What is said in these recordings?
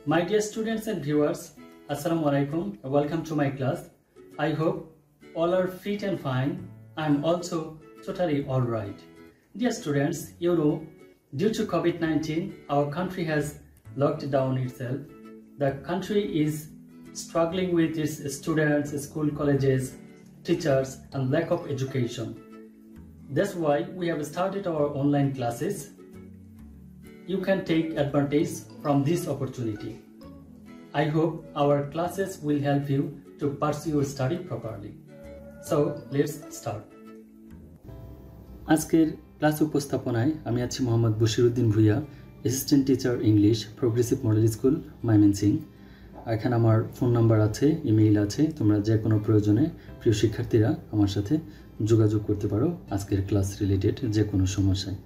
My dear students and viewers, Assalamu alaikum. Welcome to my class. I hope all are fit and fine. I'm also totally alright. Dear students, you know, due to COVID-19, our country has locked down itself. The country is struggling with its students, school, colleges, teachers, and lack of education. That's why we have started our online classes. You can take advantage from this opportunity. I hope our classes will help you to pursue your study properly. So let's start. আজকের class উপস্থাপনায় আমি আছি Mohammad Bashiruddin Bhuiya, assistant teacher English, progressive model school, Mymensingh. এখানে আমার phone number আছে, email আছে। তোমরা যে কোনো প্রয়োজনে প্রিয় শিক্ষার্থীরা আমার সাথে যোগাযোগ করতে পারো আজকের ক্লাস রিলেটেড যে কোনো সমস্যায়।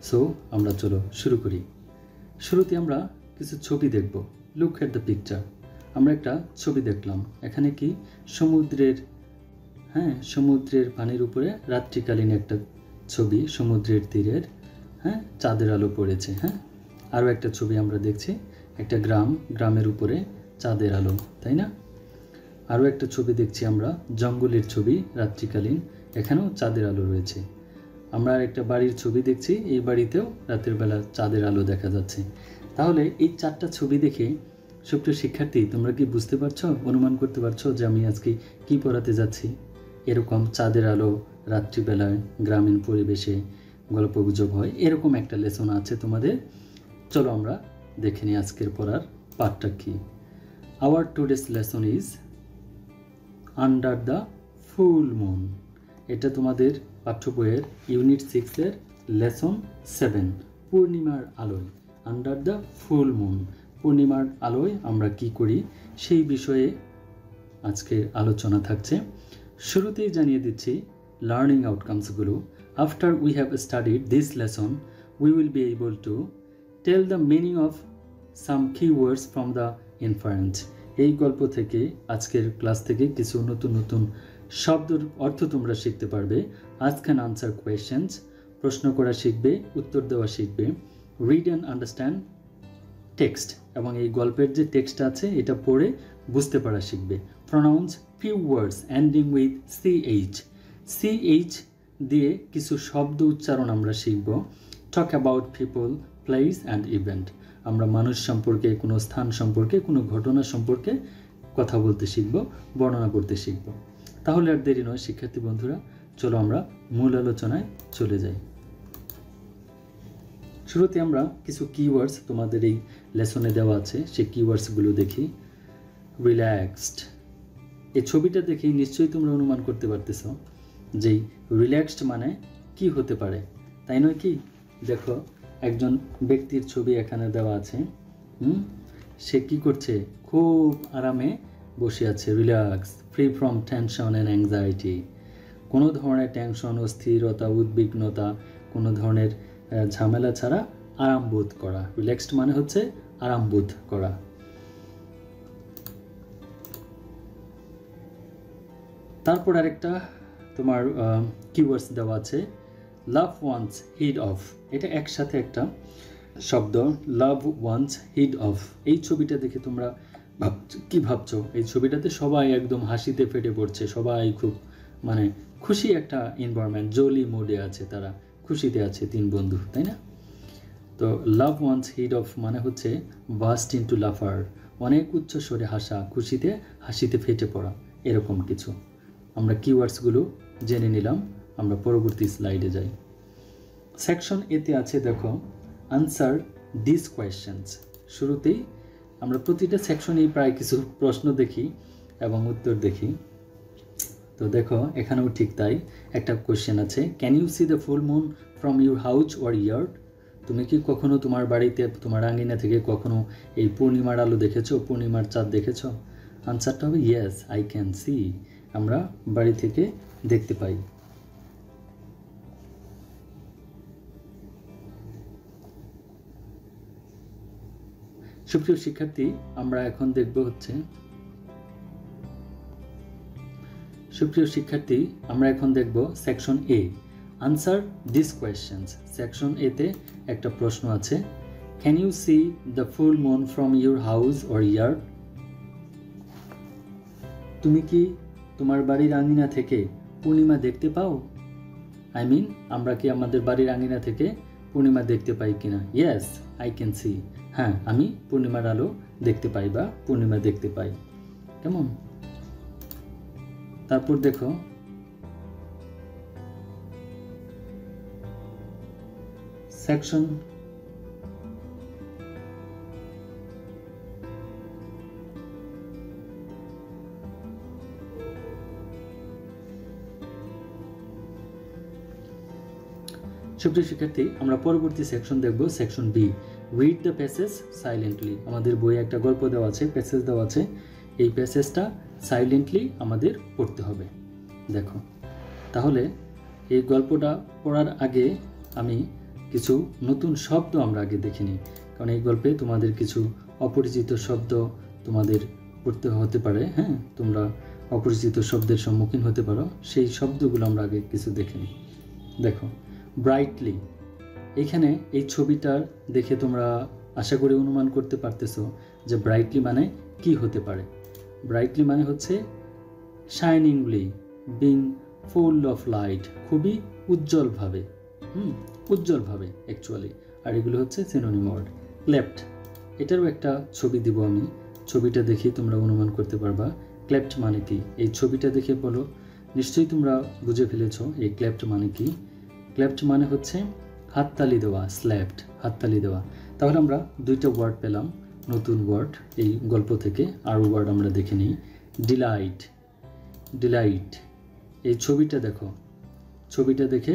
সো আমরা চলো শুরু করি। শুরুতে আমরা কিছু ছবি দেখব। Look at the picture. আমরা একটা ছবি দেখলাম। এখানে কি সমুদ্রের পানির উপরে রাত্রিকালীন একটা ছবি, সমুদ্রের তীরের চাঁদের আলো পড়েছে। আরও একটা ছবি আমরা দেখছি, একটা গ্রামের উপরে চাঁদের আলো, তাই না? আরও একটা ছবি দেখছি আমরা জঙ্গলের ছবি, রাত্রিকালীন, এখানেও চাঁদের আলো রয়েছে। আমরা একটা বাড়ির ছবি দেখছি, এই বাড়িতেও রাতের বেলা চাঁদের আলো দেখা যাচ্ছে। তাহলে এই চারটা ছবি দেখে সুপ্রিয় শিক্ষার্থী, তোমরা কি বুঝতে পারছো, অনুমান করতে পারছো যে আমি আজকে কি পড়াতে যাচ্ছি? এরকম চাঁদের আলো রাত্রিবেলায় গ্রামীণ পরিবেশে গল্পগুজব হয়, এরকম একটা লেসন আছে তোমাদের। চলো আমরা দেখে নিই আজকের পড়ার পার্টটা কি। Hour today's lesson is under the full moon. এটা তোমাদের পাঠ্য বইয়ের ইউনিট 6-এর লেসন 7, পূর্ণিমার আলোয়। আন্ডার দ্য ফুল মুন, পূর্ণিমার আলোয় আমরা কি করি সেই বিষয়ে আজকে আলোচনা থাকছে। শুরুতেই জানিয়ে দিচ্ছি লার্নিং আউটকামসগুলো। After we have studied this lesson we will be able to tell the meaning of some keywords from the inference. এই গল্প থেকে, আজকের ক্লাস থেকে কিছু নতুন নতুন শব্দের অর্থ তোমরা শিখতে পারবে। আস্ক অ্যান্ড আনসার কোয়েশ্চেন্স, প্রশ্ন করা শিখবে, উত্তর দেওয়া শিখবে। রিড অ্যান্ড আন্ডারস্ট্যান্ড টেক্সট, এবং এই গল্পের যে টেক্সট আছে এটা পড়ে বুঝতে পারা শিখবে। Pronounce few words ending with CH দিয়ে কিছু শব্দ উচ্চারণ আমরা শিখব। Talk about people, place and event, আমরা মানুষ সম্পর্কে, কোনো স্থান সম্পর্কে, কোনো ঘটনা সম্পর্কে কথা বলতে শিখব, বর্ণনা করতে শিখব। তাহলে আর দেরি নয় শিক্ষার্থী বন্ধুরা, চলো আমরা মূল আলোচনায় চলে যাই। শুরুতে আমরা কিছু কিওয়ার্ডস তোমাদের এই লেসনে দেওয়া আছে, সেই কিওয়ার্ডসগুলো দেখি। রিল্যাক্সড, এই ছবিটা দেখেই নিশ্চয়ই তোমরা অনুমান করতে পারতেছ যে রিল্যাক্সড মানে কি হতে পারে, তাই নয় কি? দেখো, একজন ব্যক্তির ছবি এখানে দেওয়া আছে। সে কি করছে? খুব আরামে বসে আছে। Relax, free from tension and anxiety, কোনো ধরনের টেনশন, অস্থিরতা, উদ্বিগ্নতা, কোনো ধরনের ঝামেলা ছাড়া আরাম বোধ করা। রিল্যাক্সড মানে হচ্ছে আরাম বোধ করা। তারপর আরেকটা তোমার কিওয়ার্ডস দেওয়া আছে, লাভ ওয়ান্স হিড অফ। এটা একসাথে একটা শব্দ, লাভ ওয়ান্স হিড অফ। এই ছবিটা দেখে তোমরা কি ভাবছো? এই ছবিটাতে সবাই একদম হাসিতে ফেটে পড়ছে, সবাই খুব খুশি একটা এনভায়রনমেন্ট, জলি মোডে আছে, তারা খুশিতে আছে, 3 বন্ধু, তাই না? তো লাভ ওয়ান্স হিড অফ মানে হচ্ছে বাস্ট ইনটু লাফার, অনেক উচ্চ স্বরে হাসা, খুশিতে হাসিতে ফেটে পড়া, এরকম কিছু। আমরা কিওয়ার্ডসগুলো জেনে নিলাম, আমরা পরবর্তী স্লাইডে যাই। সেকশন এতে আছে, দেখো, আনসার দিস কোয়েশ্চেন্স। শুরুতেই আমরা প্রতিটা সেকশনেই প্রায় কিছু প্রশ্ন দেখি এবং উত্তর দেখি। তো দেখো, এখানেও ঠিক তাই, একটা কোয়েশ্চেন আছে, can you see the full moon from your house or yard? তুমি কি কখনো তোমার বাড়িতে, তোমার আঙ্গিনা থেকে কখনো এই পূর্ণিমার আলো দেখেছো, পূর্ণিমার চাঁদ দেখেছো? আনসারটা হবে ইয়েস, আই ক্যান সি, আমরা বাড়ি থেকে দেখতে পাই। সুপ্রিয় শিক্ষার্থী, আমরা এখন দেখব section A, answer this questions. Section এতে একটা প্রশ্ন আছে, Can you see the full moon from your house or yard? তুমি কি তোমার বাড়ির আঙিনা থেকে পূর্ণিমা দেখতে পাও? আই মিন আমরা কি আমাদের বাড়ির আঙিনা থেকে পূর্ণিমা দেখতে পাই কিনা? Yes, I can see. হ্যাঁ, আমি পূর্ণিমার আলো দেখতে পাই বা পূর্ণিমা দেখতে পাই। কেমন? তারপর দেখো সেকশন সুপ্রিয় শিক্ষার্থী, আমরা পরবর্তী সেকশন দেখব, section B, read the passage silently. আমাদের বইয়ে একটা গল্প দেওয়া আছে, প্যাসেজ দেওয়া আছে, এই প্যাসেজটা সাইলেন্টলি আমাদের পড়তে হবে। দেখো, তাহলে এই গল্পটা পড়ার আগে আমি কিছু নতুন শব্দ আমরা আগে দেখে নিই, কারণ এই গল্পে তোমাদের কিছু অপরিচিত শব্দ তোমাদের পড়তে হতে পারে। হ্যাঁ, তোমরা অপরিচিত শব্দের সম্মুখীন হতে পারো, সেই শব্দগুলো আমরা আগে কিছু দেখে নিই। দেখো, ব্রাইটলি, এখানে এই ছবিটার দেখে তোমরা আশা করি অনুমান করতে পারতেছো যে ব্রাইটলি মানে কি হতে পারে। ব্রাইটলি মানে হচ্ছে শাইনিংলি, বিং ফুল অফ লাইট, খুবই উজ্জ্বলভাবে, উজ্জ্বলভাবে অ্যাকচুয়ালি। আর এগুলো হচ্ছে সিনোনিম ওয়ার্ড। ক্লেপ্ট, এটারও একটা ছবি দিব আমি, ছবিটা দেখে তোমরা অনুমান করতে পারবা ক্লেপ্ট মানে কি। এই ছবিটা দেখে বলো, নিশ্চয়ই তোমরা বুঝে ফেলেছো এই ক্লেপ্ট মানে কি। ক্লেপ্ট মানে হচ্ছে হাততালি দেওয়া, স্ল্যাপ্ট, হাততালি দেওয়া। তাহলে আমরা দুইটা ওয়ার্ড পেলাম, নতুন ওয়ার্ড এই গল্প থেকে। আরও ওয়ার্ড আমরা দেখে নিই। ডিলাইট, ডিলাইট, এই ছবিটা দেখো, ছবিটা দেখে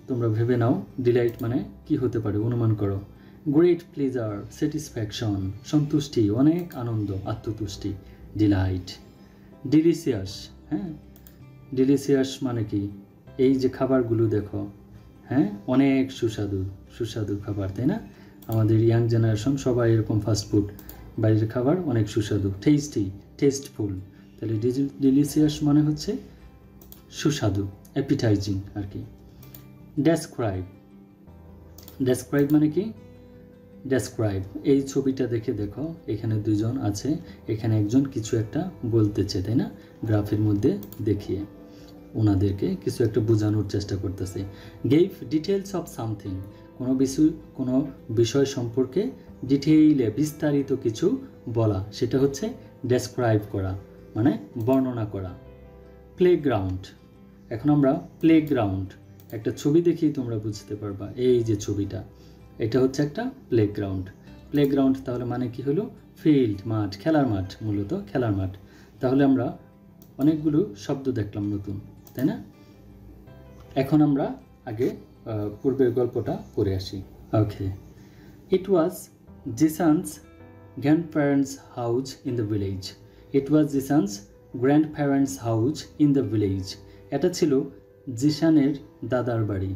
তোমরা ভেবে নাও ডিলাইট মানে কি হতে পারে, অনুমান করো। গ্রেট প্লেজার, স্যাটিসফ্যাকশন, সন্তুষ্টি, অনেক আনন্দ, আত্মতুষ্টি, ডিলাইট। ডিলিশিয়াস, হ্যাঁ, ডিলিশিয়াস মানে কি, এই যে খাবারগুলো দেখো, হ্যাঁ, অনেক সুস্বাদু, সুস্বাদু খাবার, তাই না? আমাদের ইয়াং জেনারেশন সবাই এরকম ফাস্টফুড, বাইরের খাবার অনেক সুস্বাদু, টেস্টি, টেস্টফুল। তাহলে ডিলিশিয়াস মানে হচ্ছে সুস্বাদু, অ্যাপিটাইজিং আর কি। ডেসক্রাইব, ডেসক্রাইব মানে কি, ডেসক্রাইব, এই ছবিটা দেখে দেখো, এখানে দুজন আছে, এখানে একজন কিছু একটা বলতেছে, তাই না? গ্রাফের মধ্যে দেখিয়ে ওনাদেরকে কিছু একটা বোঝানোর চেষ্টা করতেছে। গেভ ডিটেলস অফ সামথিং, কোনো বিষয় সম্পর্কে ডিটেইলে, বিস্তারিত কিছু বলা, সেটা হচ্ছে ডেসক্রাইব করা, মানে বর্ণনা করা। প্লেগ্রাউন্ড, এখন আমরা প্লেগ্রাউন্ড, একটা ছবি দেখেই তোমরা বুঝতে পারবা, এই যে ছবিটা, এটা হচ্ছে একটা প্লেগ্রাউন্ড। প্লেগ্রাউন্ড তাহলে মানে কি হলো? ফিল্ড, মাঠ, খেলার মাঠ, মূলত খেলার মাঠ। তাহলে আমরা অনেকগুলো শব্দ দেখলাম নতুন, তাই না? এখন আমরা আগে পূর্বের গল্পটা পড়ে আসি। Okay, it was Zisan's grandparents house in the village. It was Zisan's grandparents house in the village. এটা ছিল জিসানের দাদার বাড়ি।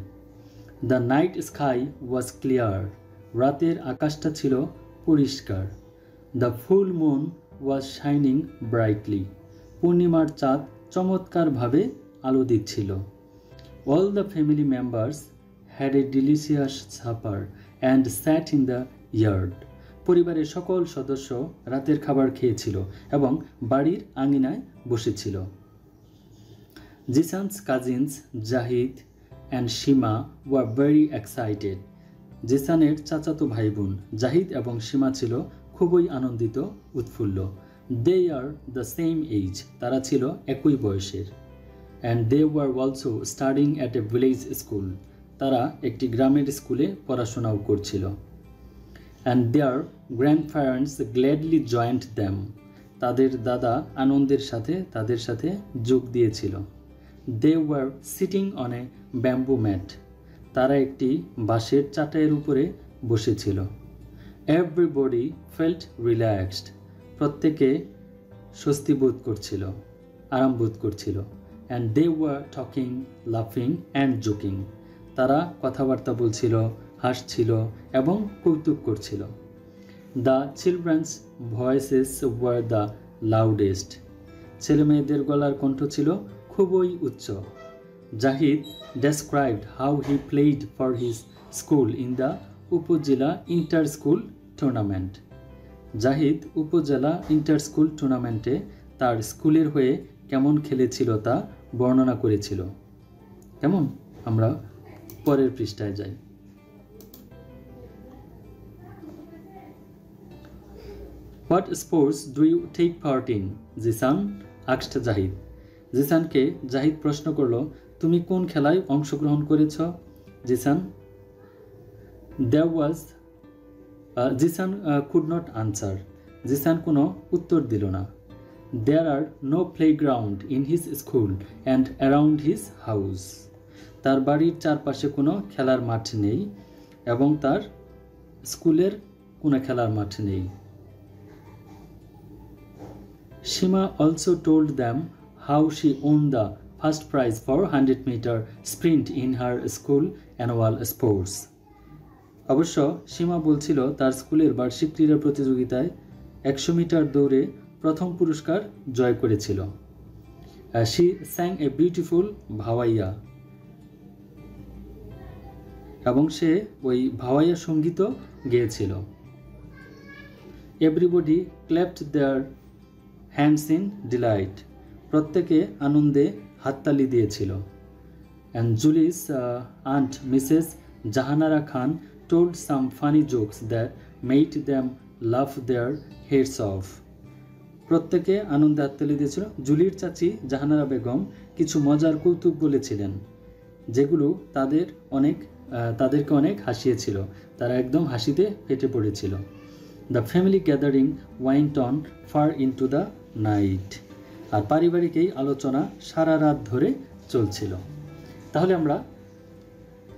The night sky was clear, রাতের আকাশটা ছিল পরিষ্কার। The full moon was shining brightly, পূর্ণিমার চাঁদ চমৎকারভাবে আলো দিচ্ছিল। All the family members had a delicious supper and sat in the yard. পরিবারের সকল সদস্য রাতের খাবার খেয়েছিল এবং বাড়ির আঙিনায় বসেছিল। Zisan's cousins Zahid and Sima were very excited. জিসানের চাচাতো ভাই বোন জাহিদ এবং সীমা ছিল খুবই আনন্দিত, উৎফুল্ল। They are the same age, তারা ছিল একই বয়সের। And they were also studying at a village school, তারা একটি গ্রামের স্কুলে পড়াশোনাও করছিল। And their grandparents gladly joined them, তাদের দাদা আনন্দের সাথে তাদের সাথে যোগ দিয়েছিল। They were sitting on a bamboo mat, তারা একটি বাঁশের চাটাইয়ের উপরে বসেছিল। এভরিবডি ফেল্ট রিল্যাক্সড, প্রত্যেকে স্বস্তি বোধ করছিল, আরাম বোধ করছিল। অ্যান্ড দে ওয়ার টকিং, লাফিং অ্যান্ড জোকিং, তারা কথাবার্তা বলছিল, হাসছিল এবং কৌতুক করছিল। The children's voices were the loudest, ছেলে মেয়েদের গলার কণ্ঠ ছিল খুবই উচ্চ। Zahid described how he played for his school in the upazila inter school tournament. Zahid upazila inter school টুর্নামেন্টে তার স্কুলের হয়ে কেমন খেলেছিল তা বর্ণনা করেছিল। কেমন? আমরা পরের পৃষ্ঠায় যাই। What sports do you take part in? Jisan asked Zahid. জিসানকে Zahid প্রশ্ন করলো, তুমি কোন খেলায় অংশগ্রহণ করেছ? Jisan Jisan could not answer. Jisan কোনো উত্তর দিল না। There are no playground in his school and around his house. তার বাড়ির চারপাশে কোনো খেলার মাঠ নেই এবং তার স্কুলের কোনো খেলার মাঠ নেই। Shima also told them how she won the first prize for 100-meter sprint in her school annual sports. অবশ্য সীমা বলছিল তার স্কুলের বার্ষিক ক্রীড়া প্রতিযোগিতায় 100 মিটার দৌড়ে প্রথম পুরস্কার জয় করেছিল। She sang a beautiful ভাওয়াইয়া এবং সে ওই ভাওয়াইয়া সঙ্গীতও গেয়েছিল। Everybody clapped their hands in delight. প্রত্যেকে আনন্দে হাততালি দিয়েছিল। And Julie's aunt Mrs. Jahanara Khan told some funny jokes that made them laugh their heads off. প্রত্যেকে আনন্দে হাততালি দিয়েছিল। জুলির চাচি জাহানারা বেগম কিছু মজার কৌতুক বলেছিলেন যেগুলো তাদেরকে অনেক হাসিয়েছিল। তারা একদম হাসিতে ফেটে পড়েছিল। The family gathering went on far into the night. আর পারিবারিক এই আলোচনা সারা রাত ধরে চলছিল। তাহলে আমরা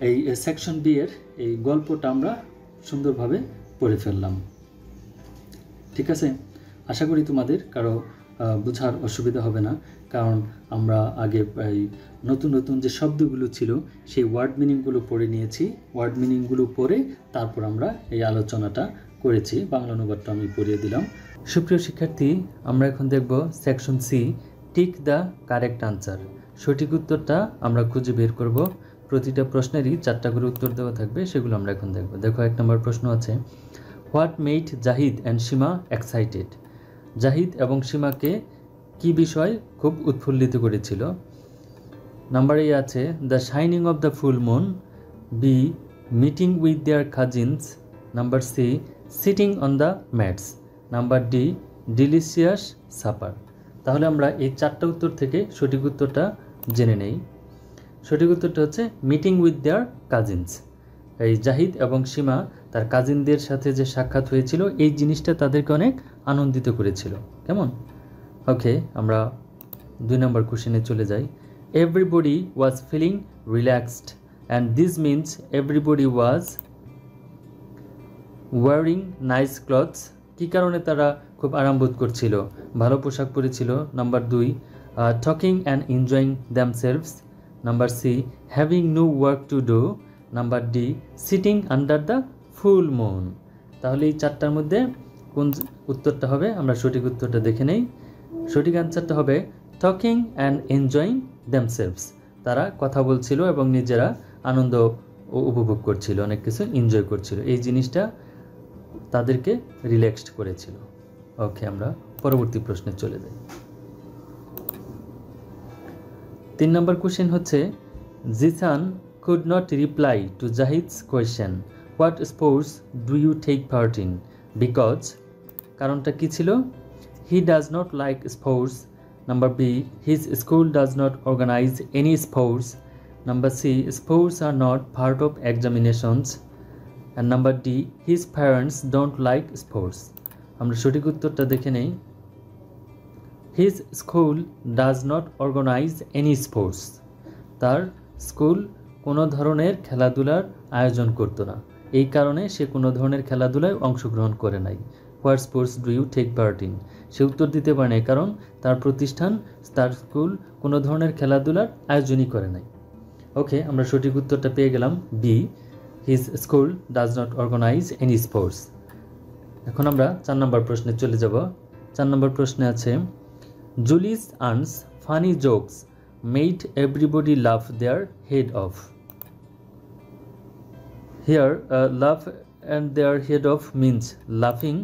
এই সেকশন বি এর এই গল্পটা আমরা সুন্দরভাবে পড়ে ফেললাম। ঠিক আছে, আশা করি তোমাদের কারো বোঝার অসুবিধা হবে না, কারণ আমরা আগে নতুন নতুন যে শব্দগুলো ছিল সেই ওয়ার্ড মিনিংগুলো পড়ে নিয়েছি। ওয়ার্ড মিনিংগুলো পড়ে তারপর আমরা এই আলোচনাটা করেছি। বাংলা অনুবাদটা আমি পড়িয়ে দিলাম। সুপ্রিয় শিক্ষার্থী, আমরা এখন দেখব section C, tick the correct answer. সঠিক উত্তরটা আমরা খুঁজে বের করব। প্রতিটা প্রশ্নেরই 4টা করে উত্তর দেওয়া থাকবে, সেগুলো আমরা এখন দেখব। দেখো, 1 নম্বর প্রশ্ন আছে, what made Zahid and Seema excited? Zahid এবং সীমাকে কি বিষয় খুব উৎফুল্লিত করেছিল? নাম্বার এ আছে the shining of the full moon, B meeting with their cousins, number C sitting on the mats, number D delicious supper. তাহলে আমরা এই 4টা উত্তর থেকে সঠিক উত্তরটা জেনে নেই। সঠিক উত্তরটা হচ্ছে মিটিং উইথ দেয়ার কাজিনস। এই জাহিদ এবং সীমা তার কাজিনদের সাথে যে সাক্ষাৎ হয়েছিল এই জিনিসটা তাদেরকে অনেক আনন্দিত করেছিল। কেমন? ওকে, আমরা 2 নম্বর কোশ্চেনে চলে যাই। Everybody was feeling relaxed and this means everybody was wearing nice clothes. কী কারণে তারা খুব আরাম বোধ করছিল? ভালো পোশাক পরেছিল। Number 2 talking and enjoying themselves, number C having no work to do, number D sitting under the full moon. তাহলে এই 4টার মধ্যে কোন উত্তরটা হবে? আমরা সঠিক উত্তরটা দেখে নেই। সঠিক অ্যান্সারটা হবে টকিং অ্যান্ড এনজয়িং দ্যামসেলভস। তারা কথা বলছিল এবং নিজেরা আনন্দ উপভোগ করছিল, অনেক কিছু এনজয় করছিল। এই জিনিসটা তাদেরকে রিল্যাক্সড করেছিল। ওকে, আমরা পরবর্তী প্রশ্নে চলে যাই। 3 নম্বর কোশ্চেন হচ্ছে, Jisan could not reply to Zahid's question, what sports do you take part in? Because কারণটা কি ছিল? He does not like sports. Number B, his school does not organize any sports. Number C, sports are not part of examinations. And number D, his parents don't like sports. আমরা সঠিক উত্তরটা দেখে নেই। His school does not organize any sports. তার school কোনো ধরনের খেলাধুলার আয়োজন করতো না, এই কারণে সে কোনো ধরনের খেলাধুলায় অংশগ্রহণ করে নাই। What sports do you take part in? সে উত্তর দিতে পারে না, কারণ তার প্রতিষ্ঠান, তার স্কুল কোনো ধরনের খেলাধুলার আয়োজনই করে নাই। ওকে, আমরা সঠিক উত্তরটা পেয়ে গেলাম, B, his school does not organise any sports. এখন আমরা 4 নম্বর প্রশ্নে চলে যাব। 4 নম্বর প্রশ্নে আছে, Julie's earns funny jokes made everybody laugh their head off. Here, laugh and their head off means laughing.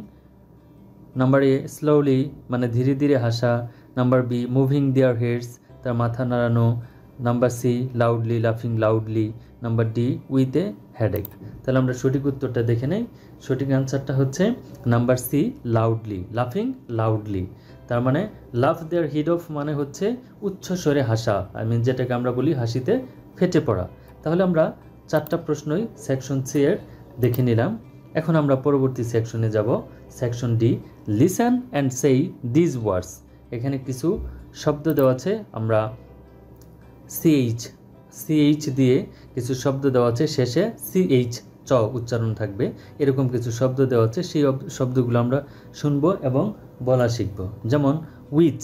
Number A slowly মানে ধীরে ধীরে হাসা, number B moving their heads তার মাথা নাড়ানো, নাম্বার সি লাউডলি লাফিং loudly, number D with a headache. তাহলে আমরা সঠিক উত্তরটা দেখে নেই। সঠিক অ্যান্সারটা হচ্ছে নাম্বার সি লাউডলি, লাফিং লাউডলি। তার মানে লাফ দেয়ার হেড অফ মানে হচ্ছে উচ্চ স্বরে হাসা, আই মিন যেটাকে আমরা বলি হাসিতে ফেটে পড়া। তাহলে আমরা 4টা প্রশ্নই সেকশন সি এর দেখে নিলাম। এখন আমরা পরবর্তী সেকশনে যাব, সেকশন ডি, লিসেন অ্যান্ড সেই দিস ওয়ার্ডস। এখানে কিছু শব্দ দেওয়া আছে, আমরা সিএইচ দিয়ে কিছু শব্দ দেওয়া আছে, শেষে সিএইচ চ উচ্চারণ থাকবে, এরকম কিছু শব্দ দেওয়া আছে। সেই শব্দগুলো আমরা শুনবো এবং বলা শিখব। যেমন উইচ,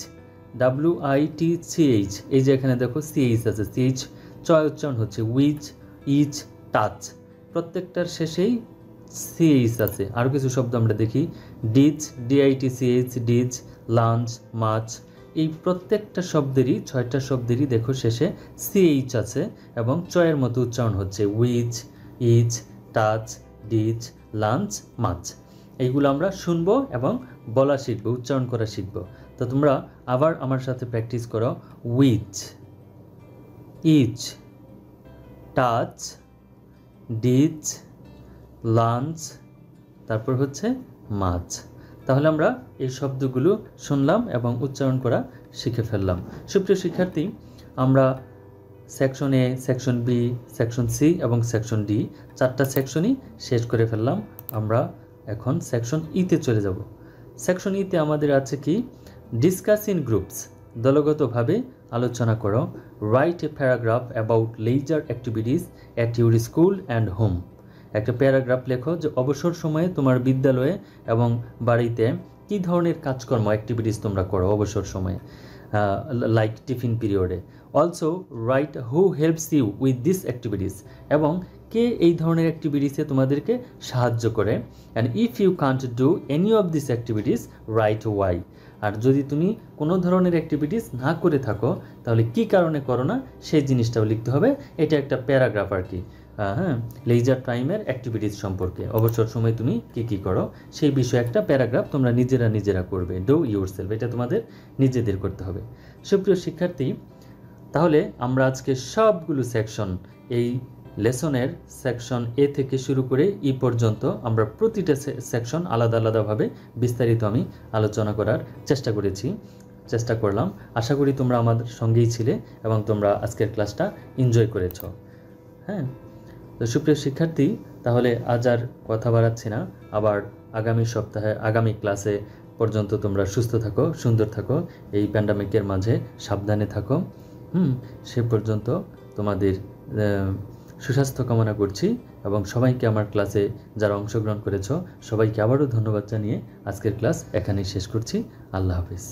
WITCH, এই যে এখানে দেখো সিএইচ আছে, সিএইচ চ উচ্চারণ হচ্ছে উইচ, ইচ, টাচ, প্রত্যেকটার শেষেই সিএইচ আছে। আরও কিছু শব্দ আমরা দেখি, ডিচ, DITCH, ডিচ, লাঞ্চ, মাছ, এই প্রত্যেকটা শব্দেরই 6টা শব্দেরই দেখো শেষে সিএইচ আছে এবং চয়ের মতো উচ্চারণ হচ্ছে which, itch, touch, ditch, lunch, much. এইগুলো আমরা শুনবো এবং বলা শিখবো, উচ্চারণ করা শিখবো। তো তোমরা আবার আমার সাথে প্র্যাকটিস করো। Which, itch, touch, ditch, lunch, তারপর হচ্ছে মাছ। তাহলে আমরা এই শব্দগুলো শুনলাম এবং উচ্চারণ করা শিখে ফেললাম। সুপ্রিয় শিক্ষার্থী, আমরা সেকশন এ, সেকশন বি, সেকশন সি এবং সেকশন ডি 4টা সেকশনই শেষ করে ফেললাম। আমরা এখন সেকশন ইতে চলে যাব। সেকশন ইতে আমাদের আছে কি, ডিসকাস ইন গ্রুপস, দলগতভাবে আলোচনা করো। Write a paragraph about leisure activities at your school and home. একটা প্যারাগ্রাফ লেখো যে অবসর সময়ে তোমার বিদ্যালয়ে এবং বাড়িতে কী ধরনের কাজকর্ম অ্যাক্টিভিটিস তোমরা করো অবসর সময়ে, লাইক টিফিন পিরিয়ডে। Also write who helps you with this activities, এবং কে এই ধরনের অ্যাক্টিভিটিসে তোমাদেরকে সাহায্য করে। And if you can't do any of this activities write why. আর যদি তুমি কোনো ধরনের অ্যাক্টিভিটিস না করে থাকো তাহলে কি কারণে করো না সেই জিনিসটাও লিখতে হবে। এটা একটা প্যারাগ্রাফ আর কি, হ্যাঁ, লেজার টাইমের অ্যাক্টিভিটিস সম্পর্কে, অবসর সময় তুমি কী করো সেই বিষয়ে একটা প্যারাগ্রাফ তোমরা নিজেরা করবে। ডু ইউরসেলফ, এটা তোমাদের নিজেদের করতে হবে। সুপ্রিয় শিক্ষার্থী, তাহলে আমরা আজকে সবগুলো সেকশন, এই লেসনের সেকশন এ থেকে শুরু করে ই পর্যন্ত আমরা প্রতিটা সেকশন আলাদা আলাদাভাবে বিস্তারিত আমি আলোচনা করার চেষ্টা করলাম। আশা করি তোমরা আমাদের সঙ্গেই ছিলে এবং তোমরা আজকের ক্লাসটা এনজয় করেছ। হ্যাঁ, তো সুপ্রিয় শিক্ষার্থী, তাহলে আজ আর কথা বাড়াচ্ছি না। আবার আগামী সপ্তাহে, আগামী ক্লাসে পর্যন্ত তোমরা সুস্থ থাকো, সুন্দর থাকো, এই প্যান্ডামিকের মাঝে সাবধানে থাকো। সে পর্যন্ত তোমাদের সুস্বাস্থ্য কামনা করছি এবং সবাইকে আমার ক্লাসে যারা অংশগ্রহণ করেছ সবাইকে আবারও ধন্যবাদ জানিয়ে আজকের ক্লাস এখানেই শেষ করছি। আল্লাহ হাফিজ।